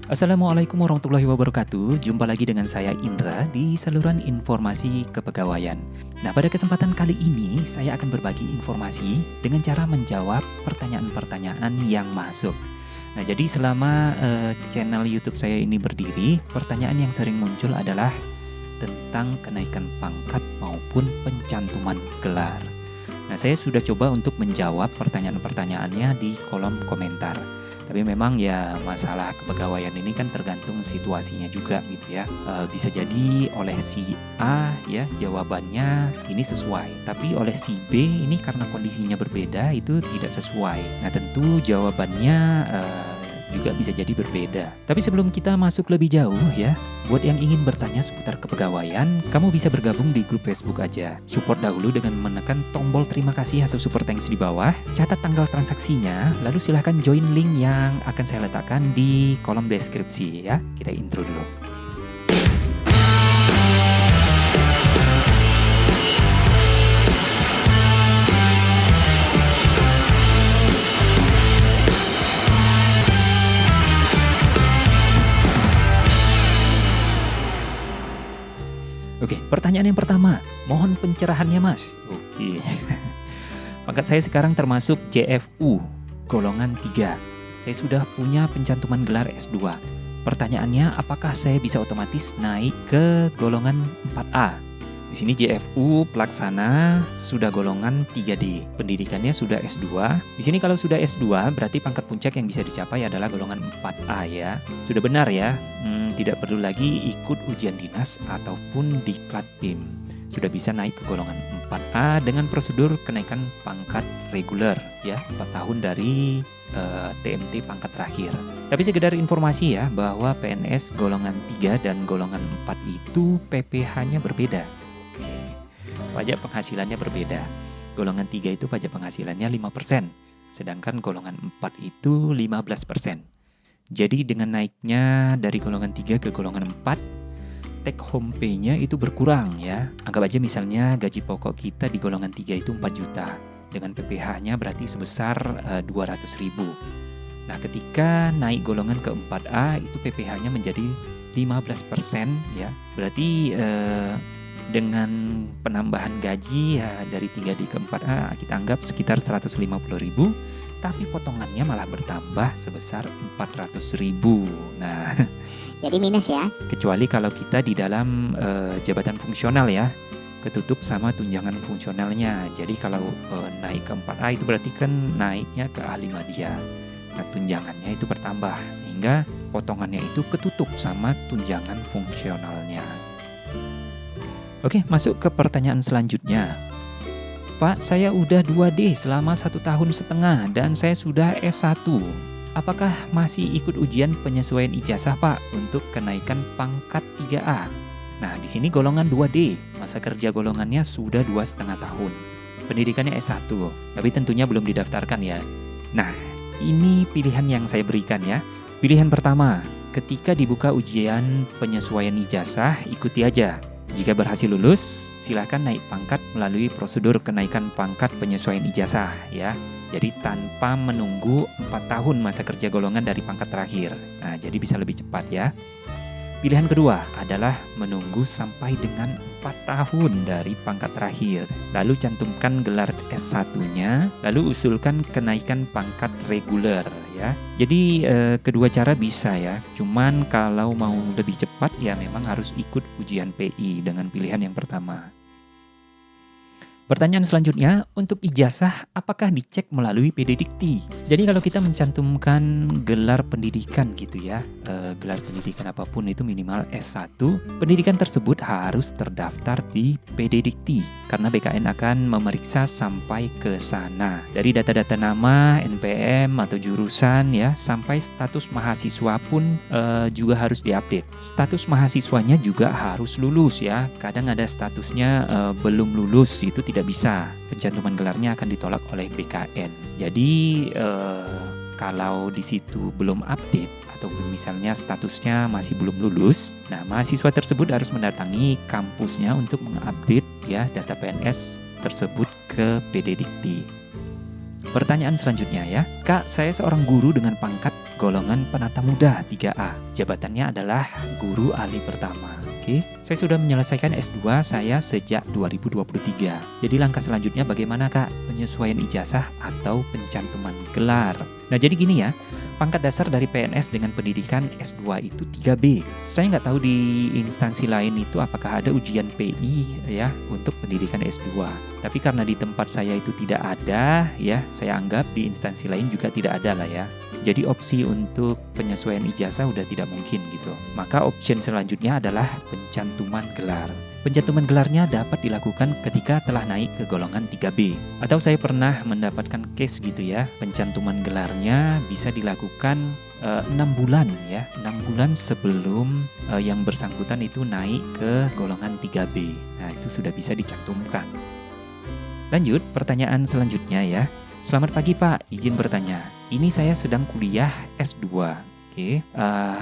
Assalamualaikum warahmatullahi wabarakatuh. Jumpa lagi dengan saya Indra di saluran informasi kepegawaian. Nah, pada kesempatan kali ini saya akan berbagi informasi dengan cara menjawab pertanyaan-pertanyaan yang masuk. Nah, jadi selama channel YouTube saya ini berdiri, pertanyaan yang sering muncul adalah tentang kenaikan pangkat maupun pencantuman gelar. Nah, saya sudah coba untuk menjawab pertanyaan-pertanyaannya di kolom komentar. Tapi memang ya masalah kepegawaian ini kan tergantung situasinya juga gitu ya. Bisa jadi oleh si A ya jawabannya ini sesuai, tapi oleh si B ini karena kondisinya berbeda itu tidak sesuai. Nah tentu jawabannya juga bisa jadi berbeda. Tapi sebelum kita masuk lebih jauh ya, buat yang ingin bertanya seputar kepegawaian, kamu bisa bergabung di grup Facebook aja. Support dahulu dengan menekan tombol terima kasih atau super thanks di bawah, catat tanggal transaksinya, lalu silahkan join link yang akan saya letakkan di kolom deskripsi ya. Kita intro dulu. Oke, pertanyaan yang pertama, mohon pencerahannya Mas. Oke, pangkat saya sekarang termasuk JFU, golongan 3. Saya sudah punya pencantuman gelar S2. Pertanyaannya, apakah saya bisa otomatis naik ke golongan 4A? Di sini JFU pelaksana sudah golongan 3D, pendidikannya sudah S2. Di sini kalau sudah S2 berarti pangkat puncak yang bisa dicapai adalah golongan 4A ya. Sudah benar ya, tidak perlu lagi ikut ujian dinas ataupun diklat BIM. Sudah bisa naik ke golongan 4A dengan prosedur kenaikan pangkat reguler ya, 4 tahun dari TMT pangkat terakhir. Tapi sekedar informasi ya bahwa PNS golongan 3 dan golongan 4 itu PPh-nya berbeda. Pajak penghasilannya berbeda. Golongan 3 itu pajak penghasilannya 5%, sedangkan golongan 4 itu 15%. Jadi dengan naiknya dari golongan 3 ke golongan 4, take home pay-nya itu berkurang ya. Anggap aja misalnya gaji pokok kita di golongan 3 itu 4 juta. Dengan PPh-nya berarti sebesar 200.000. Nah ketika naik golongan ke 4A itu PPh-nya menjadi 15% ya. Berarti dengan penambahan gaji ya dari 3D ke 4A kita anggap sekitar 150.000, tapi potongannya malah bertambah sebesar 400.000. Nah, jadi minus ya. Kecuali kalau kita di dalam jabatan fungsional ya, ketutup sama tunjangan fungsionalnya. Jadi kalau naik ke 4A itu berarti kan naiknya ke ahli media. Nah, tunjangannya itu bertambah sehingga potongannya itu ketutup sama tunjangan fungsionalnya. Oke, masuk ke pertanyaan selanjutnya. Pak, saya udah 2D selama 1,5 tahun dan saya sudah S1. Apakah masih ikut ujian penyesuaian ijazah Pak untuk kenaikan pangkat 3A? Nah, di sini golongan 2D, masa kerja golongannya sudah 2,5 tahun. Pendidikannya S1, tapi tentunya belum didaftarkan ya. Nah, ini pilihan yang saya berikan ya. Pilihan pertama, ketika dibuka ujian penyesuaian ijazah, ikuti aja. Jika berhasil lulus, silakan naik pangkat melalui prosedur kenaikan pangkat penyesuaian ijazah ya. Jadi tanpa menunggu 4 tahun masa kerja golongan dari pangkat terakhir. Nah, jadi bisa lebih cepat ya. Pilihan kedua adalah menunggu sampai dengan 4 tahun dari pangkat terakhir. Lalu cantumkan gelar S1-nya, lalu usulkan kenaikan pangkat reguler ya. Jadi kedua cara bisa ya. Cuman kalau mau lebih cepat ya memang harus ikut ujian PI dengan pilihan yang pertama. Pertanyaan selanjutnya, untuk ijazah apakah dicek melalui PD Dikti? Jadi kalau kita mencantumkan gelar pendidikan gitu ya, gelar pendidikan apapun itu minimal S1, pendidikan tersebut harus terdaftar di PD Dikti karena BKN akan memeriksa sampai ke sana. Dari data-data nama, NPM atau jurusan ya, sampai status mahasiswa pun juga harus diupdate. Status mahasiswanya juga harus lulus ya. Kadang ada statusnya belum lulus, itu tidak bisa, pencantuman gelarnya akan ditolak oleh BKN. Jadi kalau di situ belum update atau misalnya statusnya masih belum lulus, nah mahasiswa tersebut harus mendatangi kampusnya untuk mengupdate ya data PNS tersebut ke PD Dikti. Pertanyaan selanjutnya ya, Kak, saya seorang guru dengan pangkat golongan penata muda 3A. Jabatannya adalah guru ahli pertama. Oke, saya sudah menyelesaikan S2 saya sejak 2023. Jadi langkah selanjutnya bagaimana Kak? Penyesuaian ijazah atau pencantuman gelar. Nah jadi gini ya, pangkat dasar dari PNS dengan pendidikan S2 itu 3B. Saya nggak tahu di instansi lain itu apakah ada ujian PI ya untuk pendidikan S2. Tapi karena di tempat saya itu tidak ada ya, saya anggap di instansi lain juga tidak ada lah ya. Jadi opsi untuk penyesuaian ijazah udah tidak mungkin gitu. Maka option selanjutnya adalah pencantuman gelar. Pencantuman gelarnya dapat dilakukan ketika telah naik ke golongan 3B. Atau saya pernah mendapatkan case gitu ya, pencantuman gelarnya bisa dilakukan 6 bulan ya, 6 bulan sebelum yang bersangkutan itu naik ke golongan 3B. Nah itu sudah bisa dicantumkan. Lanjut, pertanyaan selanjutnya ya. Selamat pagi Pak, izin bertanya. Ini saya sedang kuliah S2,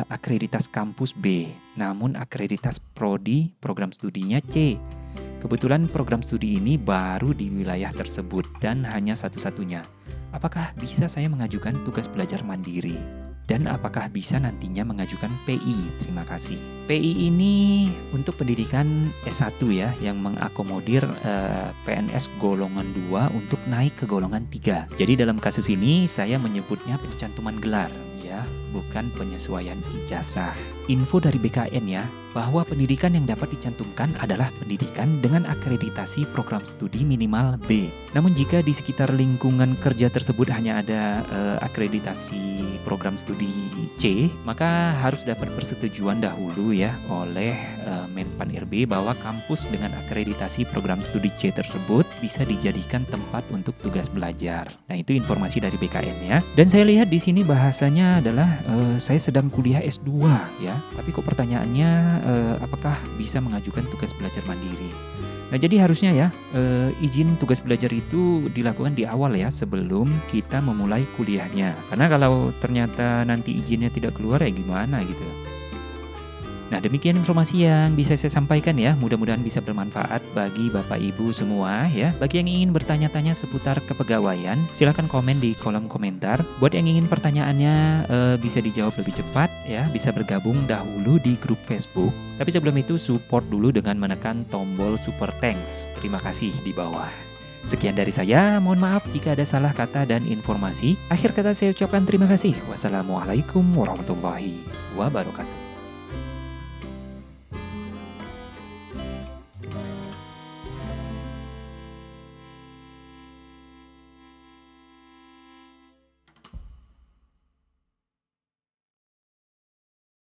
akreditas kampus B, namun akreditas prodi program studinya C. Kebetulan program studi ini baru di wilayah tersebut dan hanya satu-satunya. Apakah bisa saya mengajukan tugas belajar mandiri? Dan apakah bisa nantinya mengajukan PI? Terima kasih. PI ini untuk pendidikan S1 ya, yang mengakomodir PNS golongan 2 untuk naik ke golongan 3. Jadi dalam kasus ini saya menyebutnya pencantuman gelar ya, bukan penyesuaian ijazah. Info dari BKN ya, bahwa pendidikan yang dapat dicantumkan adalah pendidikan dengan akreditasi program studi minimal B. Namun jika di sekitar lingkungan kerja tersebut hanya ada akreditasi program studi C, maka harus dapat persetujuan dahulu ya oleh Menpan RB bahwa kampus dengan akreditasi program studi C tersebut bisa dijadikan tempat untuk tugas belajar. Nah itu informasi dari BKN ya. Dan saya lihat di sini bahasanya adalah saya sedang kuliah S2 ya. Tapi kok pertanyaannya apakah bisa mengajukan tugas belajar mandiri? Nah jadi harusnya ya izin tugas belajar itu dilakukan di awal ya sebelum kita memulai kuliahnya. Karena kalau ternyata nanti izinnya tidak keluar ya gimana gitu. Nah demikian informasi yang bisa saya sampaikan ya, mudah-mudahan bisa bermanfaat bagi Bapak Ibu semua ya. Bagi yang ingin bertanya-tanya seputar kepegawaian, silahkan komen di kolom komentar. Buat yang ingin pertanyaannya bisa dijawab lebih cepat ya, bisa bergabung dahulu di grup Facebook. Tapi sebelum itu support dulu dengan menekan tombol super thanks. Terima kasih di bawah. Sekian dari saya, mohon maaf jika ada salah kata dan informasi. Akhir kata saya ucapkan terima kasih. Wassalamualaikum warahmatullahi wabarakatuh.